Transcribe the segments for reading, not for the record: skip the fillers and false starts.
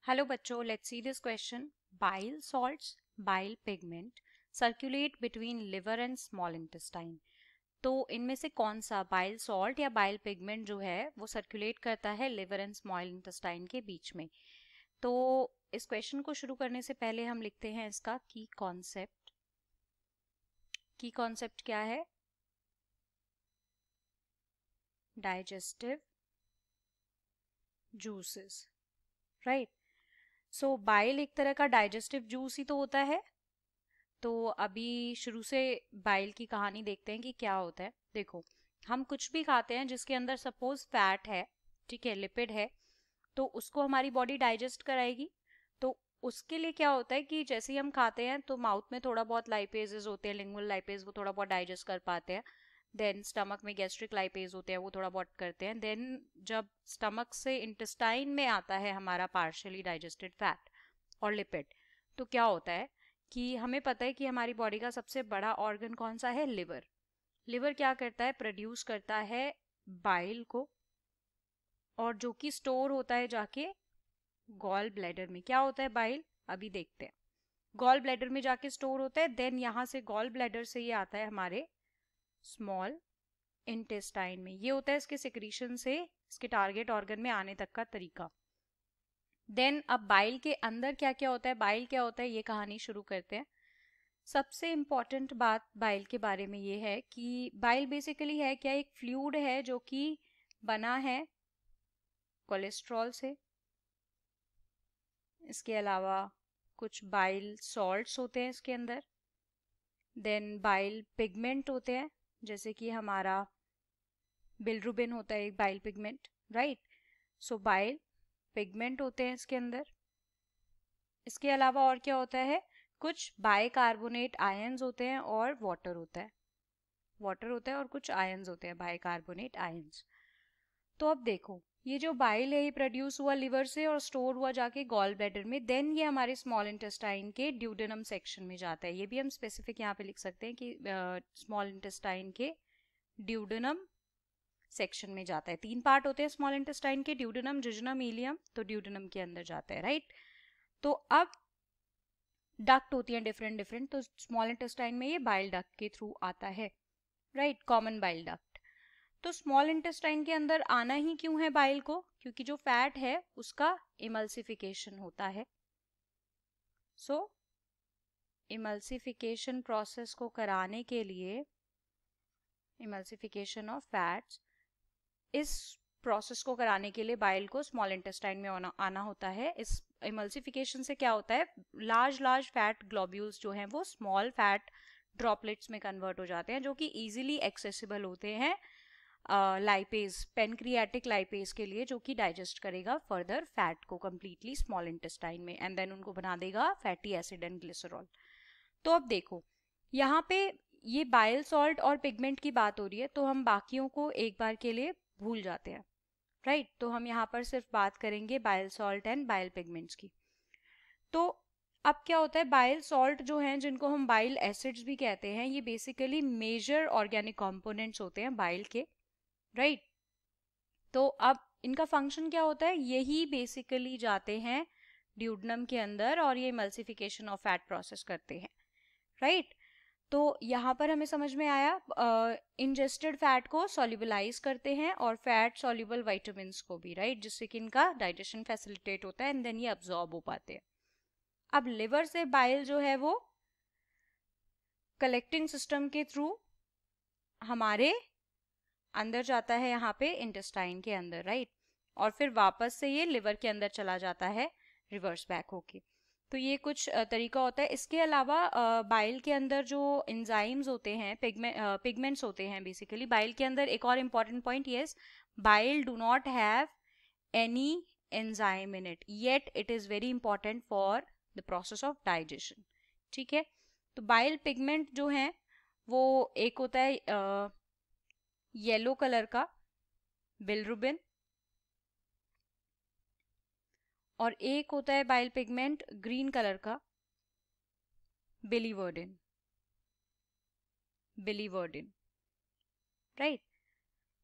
Hello बच्चों, let's see this question. Bile salts, bile pigment circulate between liver and small intestine. तो इनमें से कौन सा बाइल सॉल्ट या बाइल पिगमेंट जो है वो सर्कुलेट करता है लिवर एंड स्मॉल इंटेस्टाइन के बीच में. तो इस क्वेश्चन को शुरू करने से पहले हम लिखते हैं इसका की कॉन्सेप्ट. की कॉन्सेप्ट क्या है? Digestive juices, right. So bile एक तरह का डाइजेस्टिव जूस ही तो होता है. तो अभी शुरू से बाइल की कहानी देखते हैं कि क्या होता है. देखो, हम कुछ भी खाते हैं जिसके अंदर सपोज फैट है, ठीक है, लिपिड है, तो उसको हमारी बॉडी डाइजेस्ट कराएगी. तो उसके लिए क्या होता है कि जैसे ही हम खाते हैं तो माउथ में थोड़ा बहुत लाइपेजेस होते हैं, लिंगुअल लाइपेज, वो थोड़ा बहुत डाइजेस्ट कर पाते हैं. देन स्टमक में गैस्ट्रिक लाइपेज होते हैं, वो थोड़ा बहुत करते हैं. देन जब स्टमक से इंटेस्टाइन में आता है हमारा पार्शियली डाइजेस्टेड फैट और लिपिड, तो क्या होता है कि हमें पता है कि हमारी बॉडी का सबसे बड़ा ऑर्गन कौन सा है? लिवर. लिवर क्या करता है? प्रोड्यूस करता है बाइल को, और जो कि स्टोर होता है जाके गॉल ब्लैडर में. क्या होता है बाइल? अभी देखते हैं. गॉल ब्लैडर में जाके स्टोर होता है. देन यहाँ से गॉल ब्लैडर से ये आता है हमारे स्मॉल इंटेस्टाइन में. ये होता है इसके सिक्रीशन से इसके टारगेट ऑर्गन में आने तक का तरीका. देन अब बाइल के अंदर क्या क्या होता है, बाइल क्या होता है, ये कहानी शुरू करते हैं. सबसे इम्पॉर्टेंट बात बाइल के बारे में ये है कि बाइल बेसिकली है क्या? एक फ्लूइड है जो कि बना है कोलेस्ट्रॉल से. इसके अलावा कुछ बाइल सॉल्ट्स होते हैं इसके अंदर. देन बाइल पिगमेंट होते हैं, जैसे कि हमारा बिलरुबिन होता है एक bile pigment, right. So bile pigment होते हैं इसके अंदर. इसके अलावा और क्या होता है? कुछ बाइकार्बोनेट आयंस होते हैं और वाटर होता है. वाटर होता है और कुछ आयंस होते हैं, बाइकार्बोनेट आयंस. तो अब देखो, ये जो बाइल है ये प्रोड्यूस हुआ लिवर से और स्टोर हुआ जाके गॉल ब्लैडर में. देन ये हमारे स्मॉल इंटेस्टाइन के ड्यूडेनम सेक्शन में जाता है. ये भी हम स्पेसिफिक यहाँ पे लिख सकते हैं कि स्मॉल इंटेस्टाइन के ड्यूडेनम सेक्शन में जाता है. 3 पार्ट होते हैं स्मॉल इंटेस्टाइन के, ड्यूडेनम, जिजनम, इलियम. तो ड्यूडेनम के अंदर जाता है, राइट. तो अब डक्ट होती है डिफरेंट डिफरेंट. तो स्मॉल इंटेस्टाइन में ये बाइल डक्ट के थ्रू आता है, राइट, कॉमन बाइल डक्ट. तो स्मॉल इंटेस्टाइन के अंदर आना ही क्यों है बाइल को? क्योंकि जो फैट है उसका इमल्सिफिकेशन होता है. सो इमल्सिफिकेशन प्रोसेस को कराने के लिए, इमल्सिफिकेशन ऑफ फैट्स, इस प्रोसेस को कराने के लिए बाइल को स्मॉल इंटेस्टाइन में आना होता है. इस इमल्सिफिकेशन से क्या होता है? लार्ज लार्ज फैट ग्लोब्यूल्स जो हैं वो स्मॉल फैट ड्रॉपलेट्स में कन्वर्ट हो जाते हैं, जो कि इजीली एक्सेसिबल होते हैं लाइपेज, पेनक्रियाटिक लाइपेज के लिए, जो कि डाइजेस्ट करेगा फर्दर फैट को कंप्लीटली स्मॉल इंटेस्टाइन में, एंड देन उनको बना देगा फैटी एसिड एंड ग्लिसरॉल. तो अब देखो, यहाँ पे ये बाइल सॉल्ट और पिगमेंट की बात हो रही है, तो हम बाकियों को एक बार के लिए भूल जाते हैं, राइट. तो हम यहाँ पर सिर्फ बात करेंगे bile salt and bile pigments की. तो अब क्या होता है, बाइल सॉल्ट जो हैं, जिनको हम बाइल एसिड्स भी कहते हैं, ये बेसिकली मेजर ऑर्गेनिक कंपोनेंट्स होते हैं बाइल के, राइट. तो अब इनका फंक्शन क्या होता है? यही बेसिकली जाते हैं ड्यूडनम के अंदर और ये इमल्सिफिकेशन ऑफ फैट प्रोसेस करते हैं, राइट. तो यहाँ पर हमें समझ में आया, इंजेस्टेड फैट को सॉल्युबलाइज करते हैं और फैट सॉल्युबल विटामिन को भी, राइट, जिससे कि इनका डाइजेशन फैसिलिटेट होता है एंड देन ये अब्सॉर्ब हो पाते हैं. अब लिवर से बाइल जो है वो कलेक्टिंग सिस्टम के थ्रू हमारे अंदर जाता है, यहाँ पे इंटेस्टाइन के अंदर, राइट. और फिर वापस से ये लिवर के अंदर चला जाता है रिवर्स बैक होके. तो ये कुछ तरीका होता है. इसके अलावा बाइल के अंदर जो एंजाइम्स होते हैं, पिगमेंट्स होते हैं बेसिकली बाइल के अंदर. एक और important point, yes, bile do not have any enzyme in it, yet it is very important for the process of digestion, ठीक है. तो बाइल पिगमेंट जो है वो एक होता है येलो कलर का बिलरुबिन, और एक होता है बाइल पिगमेंट ग्रीन कलर का बिलीवर्डिन, बिलीवर्डिन, राइट.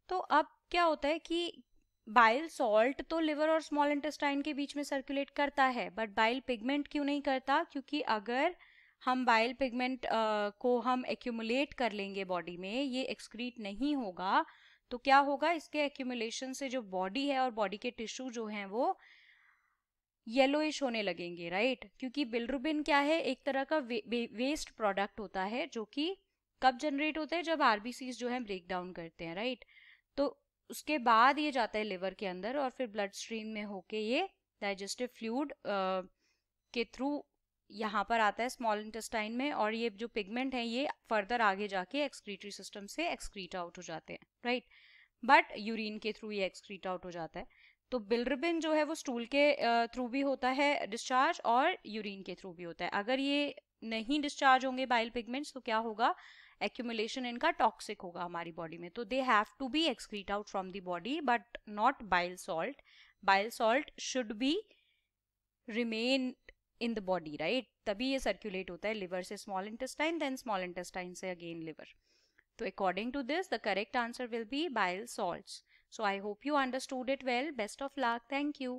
तो अब क्या होता है कि बाइल सॉल्ट तो लिवर और स्मॉल इंटेस्टाइन के बीच में सर्कुलेट करता है, बट बाइल पिगमेंट क्यों नहीं करता? क्योंकि अगर हम बाइल पिगमेंट को हम एक्यूमुलेट कर लेंगे बॉडी में, ये एक्सक्रीट नहीं होगा, तो क्या होगा? इसके एक्यूमुलेशन से जो बॉडी है और बॉडी के टिश्यू जो हैं वो येलोइश होने लगेंगे, राइट? क्योंकि बिलिरुबिन क्या है? एक तरह का वेस्ट प्रोडक्ट होता है, जो कि कब जनरेट होता है? जब आरबीसीज जो है ब्रेक डाउन करते हैं, राइट? तो उसके बाद ये जाता है लिवर के अंदर और फिर ब्लड स्ट्रीम में होके ये डाइजेस्टिव फ्लूइड के थ्रू यहाँ पर आता है स्मॉल इंटेस्टाइन में, और ये जो पिगमेंट है ये फर्दर आगे जाके एक्सक्रीटरी सिस्टम से एक्सक्रीट आउट हो जाते हैं, राइट? बट यूरिन के थ्रू ये एक्सक्रीट आउट हो जाता है। तो बिलिरुबिन जो है वो स्टूल के थ्रू भी होता है डिस्चार्ज, और यूरिन के थ्रू भी होता है। अगर ये नहीं डिस्चार्ज होंगे बाइल पिगमेंट्स, तो क्या होगा? एक्यूमुलेशन इनका टॉक्सिक होगा हमारी बॉडी में, तो they have to be excrete out from the body, but not bile salt. Bile salt should be remain in the body, right? तभी ये सर्कुलेट होता है लिवर से small intestine, then small intestine से again liver. So according to this, the correct answer will be bile salts. So I hope you understood it well. Best of luck. Thank you.